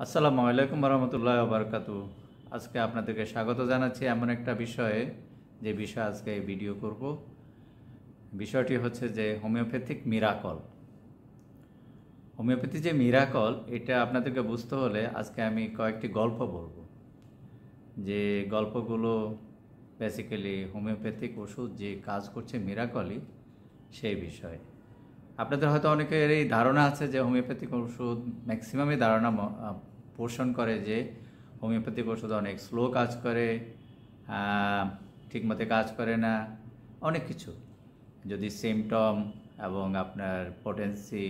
আসসালামু আলাইকুম রহমতুল্লাহ বারকাতু। আজকে আপনাদেরকে স্বাগত জানাচ্ছি এমন একটা বিষয়ে, যে বিষয়ে আজকে ভিডিও করব। বিষয়টি হচ্ছে যে হোমিওপ্যাথিক মিরাকল। হোমিওপ্যাথি যে মিরাকল, এটা আপনাদেরকে বুঝতে হলে আজকে আমি কয়েকটি গল্প বলবো, যে গল্পগুলো বেসিক্যালি হোমিওপ্যাথিক ওষুধ যে কাজ করছে মিরাকলই সেই বিষয়ে। আপনাদের হয়তো অনেকেরই ধারণা আছে যে হোমিওপ্যাথিক ওষুধ ম্যাক্সিমামই ধারণা পোষণ করে যে হোমিওপ্যাথিক ওষুধ অনেক স্লো কাজ করে, ঠিকমতো কাজ করে না, অনেক কিছু। যদি সিমটম এবং আপনার পোটেন্সি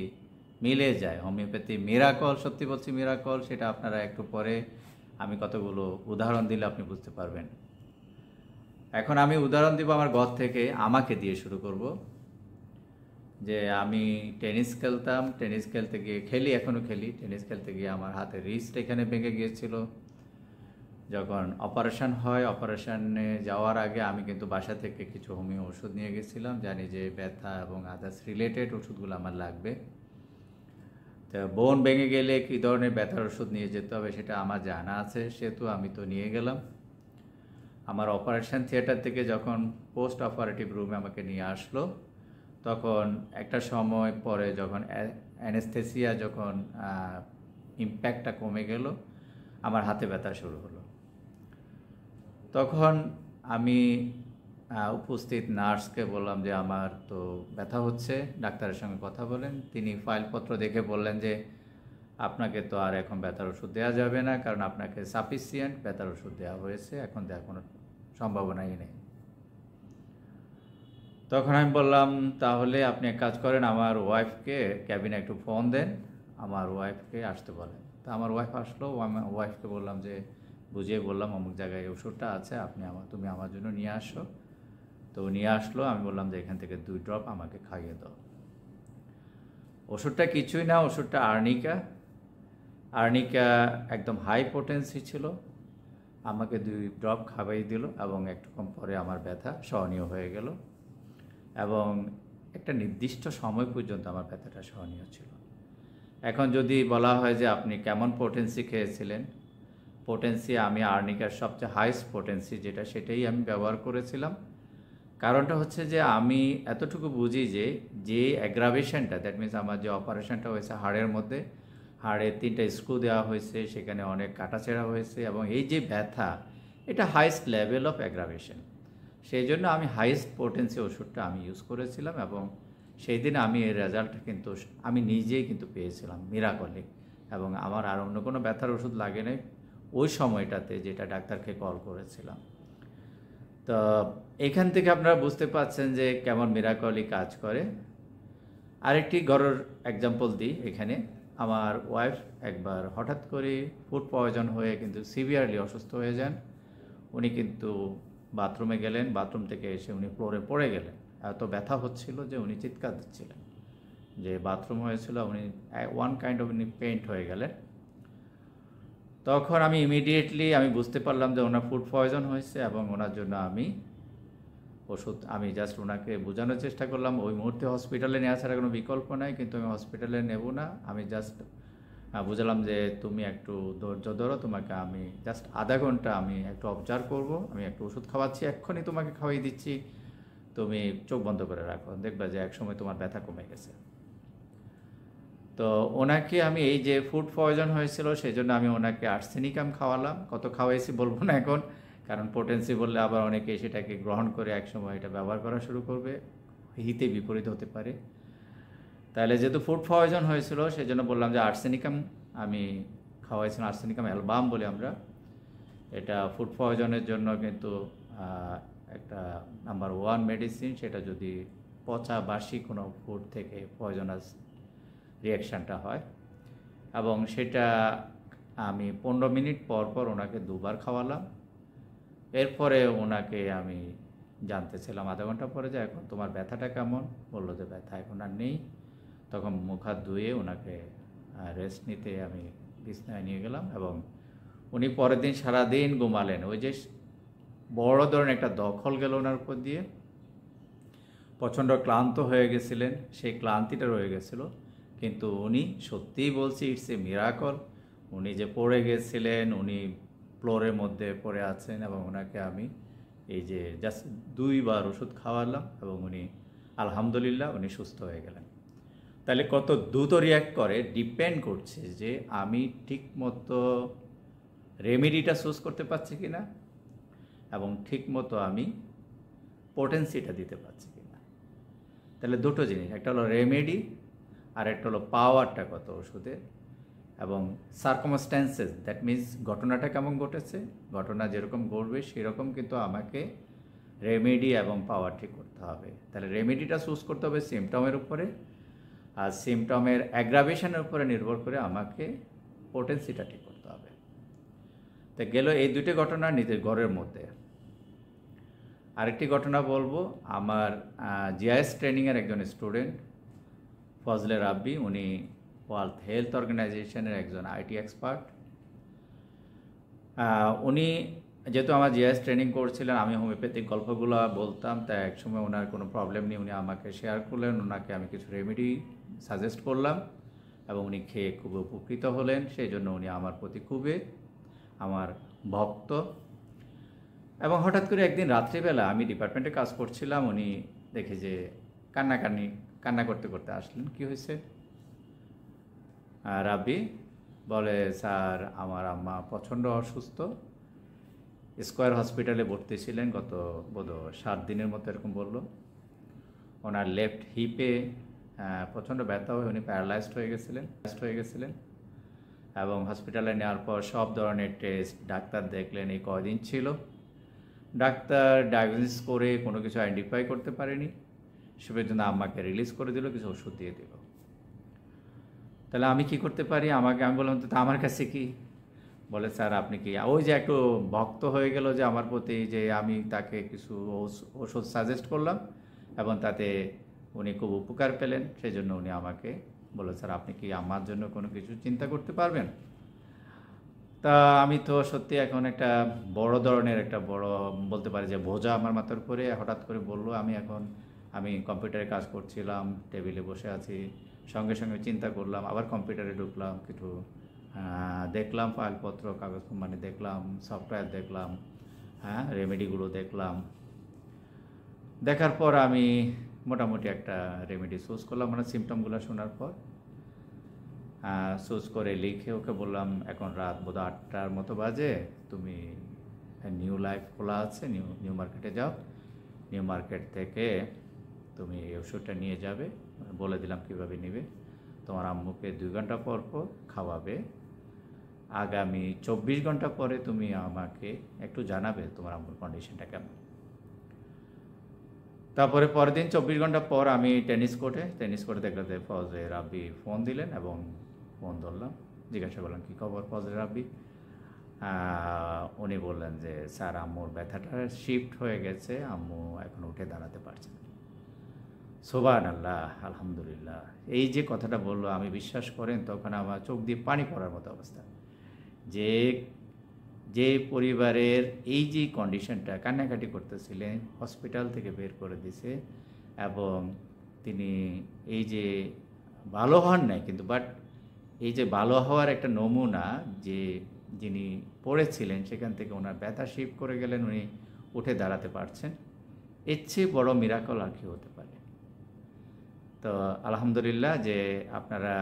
মিলে যায়, হোমিওপ্যাথি মিরাকল, সত্যি বলছি মিরাকল, সেটা আপনারা একটু পরে আমি কতগুলো উদাহরণ দিলে আপনি বুঝতে পারবেন। এখন আমি উদাহরণ দিব আমার ঘর থেকে, আমাকে দিয়ে শুরু করব। যে আমি টেনিস খেলতাম, টেনিস খেলতে গিয়ে এখনও খেলি, টেনিস খেলতে গিয়ে আমার হাতের রিস্ট এখানে ভেঙে গিয়েছিল। যখন অপারেশন হয়, অপারেশনে যাওয়ার আগে আমি কিন্তু বাসা থেকে কিছু হোমিও ওষুধ নিয়ে গেছিলাম, জানি যে ব্যথা এবং আদার্স রিলেটেড ওষুধগুলো আমার লাগবে। তো বোন ভেঙে গেলে কী ধরনের ব্যথার ওষুধ নিয়ে যেতে হবে সেটা আমার জানা আছে, সেহেতু আমি তো নিয়ে গেলাম। আমার অপারেশন থিয়েটার থেকে যখন পোস্ট অপারেটিভ রুমে আমাকে নিয়ে আসলো, তখন একটা সময় পরে যখন অ্যানেস্থেসিয়া যখন ইম্প্যাক্টটা কমে গেল, আমার হাতে ব্যথা শুরু হলো। তখন আমি উপস্থিত নার্সকে বললাম যে আমার তো ব্যথা হচ্ছে, ডাক্তারের সঙ্গে কথা বলেন। তিনি ফাইলপত্র দেখে বললেন যে আপনাকে তো আর এখন ব্যথার ওষুধ দেওয়া যাবে না, কারণ আপনাকে সাফিসিয়েন্ট ব্যথার ওষুধ দেওয়া হয়েছে, এখন দেওয়ার কোনো সম্ভাবনাই নেই। তখন আমি বললাম, তাহলে আপনি এক কাজ করেন, আমার ওয়াইফকে ক্যাবিনে একটু ফোন দেন, আমার ওয়াইফকে আসতে বলেন। তা আমার ওয়াইফ আসলো। আমার ওয়াইফকে বললাম যে, বুঝিয়ে বললাম অমুক জায়গায় ওষুধটা আছে, তুমি আমার জন্য নিয়ে আসো। তো নিয়ে আসলো। আমি বললাম যে এখান থেকে 2 ড্রপ আমাকে খাইয়ে দাও। ওষুধটা কিছুই না, ওষুধটা আর্নিকা। আর্নিকা একদম হাই পোটেন্সি ছিল। আমাকে 2 ড্রপ খাওয়াই দিল এবং একটুক্ষণ পরে আমার ব্যথা সহনীয় হয়ে গেল, এবং একটা নির্দিষ্ট সময় পর্যন্ত আমার ব্যথাটা সহনীয় ছিল। এখন যদি বলা হয় যে আপনি কেমন পোটেন্সি খেয়েছিলেন, পোটেন্সি আমি আর্নিকার সবচেয়ে হাইস্ট পোটেন্সি যেটা, সেটাই আমি ব্যবহার করেছিলাম। কারণটা হচ্ছে যে আমি এতটুকু বুঝি যে অ্যাগ্রাভেশনটা, দ্যাট মিনস আমার যে অপারেশনটা হয়েছে হাড়ের মধ্যে, হাড়ে 3টা স্ক্রু দেওয়া হয়েছে, সেখানে অনেক কাটাছেঁড়া হয়েছে, এবং এই যে ব্যথা, এটা হাইস্ট লেভেল অফ অ্যাগ্রাভেশন। সেই জন্য আমি হাইস্ট পোটেন্সি ওষুধটা আমি ইউজ করেছিলাম, এবং সেই দিন আমি এর রেজাল্টটা কিন্তু আমি নিজেই কিন্তু পেয়েছিলাম মিরাকলে, এবং আমার আর অন্য কোনো ব্যথার ওষুধ লাগে নাই ওই সময়টাতে, যেটা ডাক্তারকে কল করেছিলাম। তো এখান থেকে আপনারা বুঝতে পারছেন যে কেমন মিরাকলই কাজ করে। আরেকটি ঘরের এক্সাম্পল দিই এখানে। আমার ওয়াইফ একবার হঠাৎ করে ফুড পয়জন হয়ে কিন্তু সিভিয়ারলি অসুস্থ হয়ে যান। উনি কিন্তু বাথরুমে গেলেন, বাথরুম থেকে এসে উনি ফ্লোরে পড়ে গেলেন। এত ব্যথা হচ্ছিল যে উনি চিৎকার দিচ্ছিলেন, যে বাথরুম হয়েছিল, উনি ওয়ান কাইন্ড অফ উনি পেইন্ট হয়ে গেলেন। তখন আমি ইমিডিয়েটলি বুঝতে পারলাম যে ওনার ফুড পয়জন হয়েছে, এবং ওনার জন্য ওষুধ আমি জাস্ট ওনাকে বোঝানোর চেষ্টা করলাম, ওই মুহূর্তে হসপিটালে নেওয়া ছাড়া কোনো বিকল্প নাই, কিন্তু আমি হসপিটালে নেব না। আমি জাস্ট বুঝালাম যে তুমি একটু ধৈর্য ধরো, তোমাকে আমি জাস্ট আধা ঘন্টা আমি একটু অবজার্ভ করব, আমি একটু ওষুধ খাওয়াচ্ছি, এক্ষুনি তোমাকে খাওয়াই দিচ্ছি, তুমি চোখ বন্ধ করে রাখো, দেখবে যে একসময় তোমার ব্যথা কমে গেছে। তো ওনাকে আমি এই যে ফুড পয়জন হয়েছিল, সেই জন্য আমি ওনাকে আর্সেনিকাম খাওয়ালাম। কত খাওয়াইছি বলবো না এখন, কারণ পোটেন্সি বললে আবার অনেকে সেটাকে গ্রহণ করে একসময় এটা ব্যবহার করা শুরু করবে, হিতে বিপরীত হতে পারে। তাহলে যেহেতু ফুড পয়জন হয়েছিল, সেই জন্য বললাম যে আর্সেনিকাম আমি খাওয়াইছিলাম, আর্সেনিকাম অ্যালবাম বলি আমরা। এটা ফুড পয়জনের জন্য কিন্তু একটা নাম্বার 1 মেডিসিন। সেটা যদি পচা বাসি কোনো ফুড থেকে পয়জনাস রিয়াকশানটা হয়, এবং সেটা আমি 15 মিনিট পর পর ওনাকে 2বার খাওয়ালাম। এরপরে ওনাকে আমি জানতে ছিলাম আধা ঘন্টা পরে যে এখন তোমার ব্যথাটা কেমন। বললো যে ব্যথা এখন আর নেই। তখন মুখ হাত ধুয়ে ওনাকে রেস্ট নিতে আমি বিছনায় নিয়ে গেলাম, এবং উনি পরের দিন সারাদিন ঘুমালেন। ওই যে বড় ধরনের একটা দখল গেল ওনার উপর দিয়ে, প্রচণ্ড ক্লান্ত হয়ে গেছিলেন, সেই ক্লান্তিটা রয়ে গেছিলো। কিন্তু উনি সত্যিই বলছি, ইটস এ মিরাকল, উনি যে পড়ে গেছিলেন, উনি ফ্লোরের মধ্যে পড়ে আছেন এবং ওনাকে আমি এই যে জাস্ট 2 বার ওষুধ খাওয়ালাম এবং উনি আলহামদুলিল্লাহ উনি সুস্থ হয়ে গেলেন। তাহলে কত দ্রুত রিয়্যাক্ট করে ডিপেন্ড করছে যে আমি ঠিকমতো রেমেডিটা চুজ করতে পারছি কিনা এবং ঠিকমতো আমি পোটেন্সিটা দিতে পারছি কিনা। তাহলে দুটো জিনিস, একটা হলো রেমেডি আর একটা হলো পাওয়ারটা কত ওষুধের, এবং সার্কামস্ট্যান্সেস, দ্যাট মিন্স ঘটনাটা কেমন ঘটেছে, ঘটনা যেরকম ঘটবে সেরকম কিন্তু আমাকে রেমেডি এবং পাওয়ার ঠিক করতে হবে। তাহলে রেমেডিটা চুজ করতে হবে সিমটমের উপরে, আর সিমটমের অ্যাগ্রাভেশনের উপরে নির্ভর করে আমাকে পোটেন্সিটা ঠিক করতে হবে। তো গেল এই দুটি ঘটনা নিজের ঘরের মধ্যে। আরেকটি ঘটনা বলবো, আমার জিআইএস ট্রেনিংয়ের একজন স্টুডেন্ট ফজলে রাব্বি, উনি ওয়ার্ল্ড হেলথ অর্গানাইজেশনের একজন আইটি এক্সপার্ট। উনি যেহেতু আমার জিআইএস ট্রেনিং করছিলেন, আমি হোমিওপ্যাথিক গল্পগুলো বলতাম, তাই একসময় ওনার কোনো প্রবলেম নেই, উনি আমাকে শেয়ার করলেন, ওনাকে আমি কিছু রেমেডি সাজেস্ট করলাম এবং উনি খেয়ে খুব উপকৃত হলেন। সেই জন্য উনি আমার প্রতি খুবই আমার ভক্ত। এবং হঠাৎ করে একদিন রাত্রিবেলা আমি ডিপার্টমেন্টে কাজ করছিলাম, উনি দেখে যে কান্না করতে করতে আসলেন। কি হয়েছে? রাব্বি বলে, স্যার আমার আম্মা প্রচণ্ড অসুস্থ, স্কয়ার হসপিটালে ভর্তি ছিলেন গত বোধহয় 7 দিনের মতো, এরকম বলল। ওনার লেফট হিপে প্রচণ্ড ব্যথা হয়ে উনি প্যারালাইজড হয়ে গেছিলেন এবং হসপিটালে নেওয়ার পর সব ধরনের টেস্ট ডাক্তার দেখলেন, এই কয়দিন ছিল। ডাক্তার ডায়াগনোসিস করে কোনো কিছু আইডেন্টিফাই করতে পারেনি, সে পর্যন্ত আম্মাকে রিলিজ করে দিল, কিছু ওষুধ দিয়ে দিল। তাহলে আমি কি করতে পারি? আমি বললাম, তো আমার কাছে কি? বলে, স্যার আপনি কি, ওই যে একটু ভক্ত হয়ে গেল যে আমার প্রতি, যে আমি তাকে কিছু ওষুধ সাজেস্ট করলাম এবং তাতে উনি খুব উপকার পেলেন, সেই জন্য উনি আমাকে বলল, স্যার আপনি কি আমার জন্য কোনো কিছু চিন্তা করতে পারবেন? তা আমি তো সত্যি এখন একটা বড় ধরনের একটা বড় বলতে পারি যে বোঝা আমার মাথার উপরে হঠাৎ করে বলল। আমি কম্পিউটারে কাজ করছিলাম, টেবিলে বসে আছি, সঙ্গে সঙ্গে চিন্তা করলাম, আবার কম্পিউটারে ঢুকলাম, কিছু দেখলাম ফাইলপত্র, কাগজ দেখলাম, সফটওয়্যার দেখলাম, রেমেডিগুলো দেখলাম। দেখার পর আমি মোটামুটি একটা রেমেডি চুজ করলাম, সিমটমগুলো শোনার পর চুজ করে লিখে ওকে বললাম, এখন রাত বোধহয় 8টার মতো বাজে, তুমি নিউ লাইফ খোলা আছে, নিউ মার্কেটে যাও, নিউ মার্কেট থেকে তুমি এই ওষুধটা নিয়ে যাবে, বলে দিলাম কীভাবে নেবে, তোমার আম্মুকে 2 ঘন্টা পর পর খাওয়াবে, আগামী 24 ঘন্টা পরে তুমি আমাকে একটু জানাবে তোমার আম্মুর কন্ডিশনটা কেমন। তারপরে পরের দিন 24 ঘন্টা পর আমি টেনিস কোর্টে দেখলাম যে ফজলে রাব্বি ফোন দিলেন এবং ফোন ধরলাম, জিজ্ঞাসা করলাম কী খবর ফজলে রাব্বি। উনি বললেন যে, স্যার আম্মুর ব্যথাটা শিফট হয়ে গেছে, আম্মু এখন উঠে দাঁড়াতে পারছে না। সুবহানাল্লাহ, আলহামদুলিল্লাহ। এই যে কথাটা বললো, আমি বিশ্বাস করেন তখন আমার চোখ দিয়ে পানি পড়ার মতো অবস্থা, যে পরিবারের এই যে কন্ডিশনটা, কান্নাকাটি করতেছিলেন, হসপিটাল থেকে বের করে দিছে এবং তিনি এই যে ভালো হন নাই, কিন্তু বাট এই যে ভালো হওয়ার একটা নমুনা, যে যিনি পড়েছিলেন সেখান থেকে ওনার ব্যথা শিফট করে গেলেন, উনি উঠে দাঁড়াতে পারছেন, এর চেয়ে বড় মিরাকল আর কি হতে পারে। তো আলহামদুলিল্লাহ যে আপনারা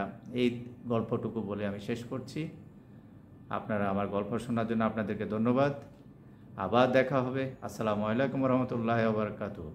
এই গল্পটুকু বলে আমি শেষ করছি। আপনারা আমার গল্প শোনার জন্য আপনাদেরকে ধন্যবাদ। আবার দেখা হবে। আসসালামু আলাইকুম রহমতুল্লাহ ওয়া বারাকাতুহু।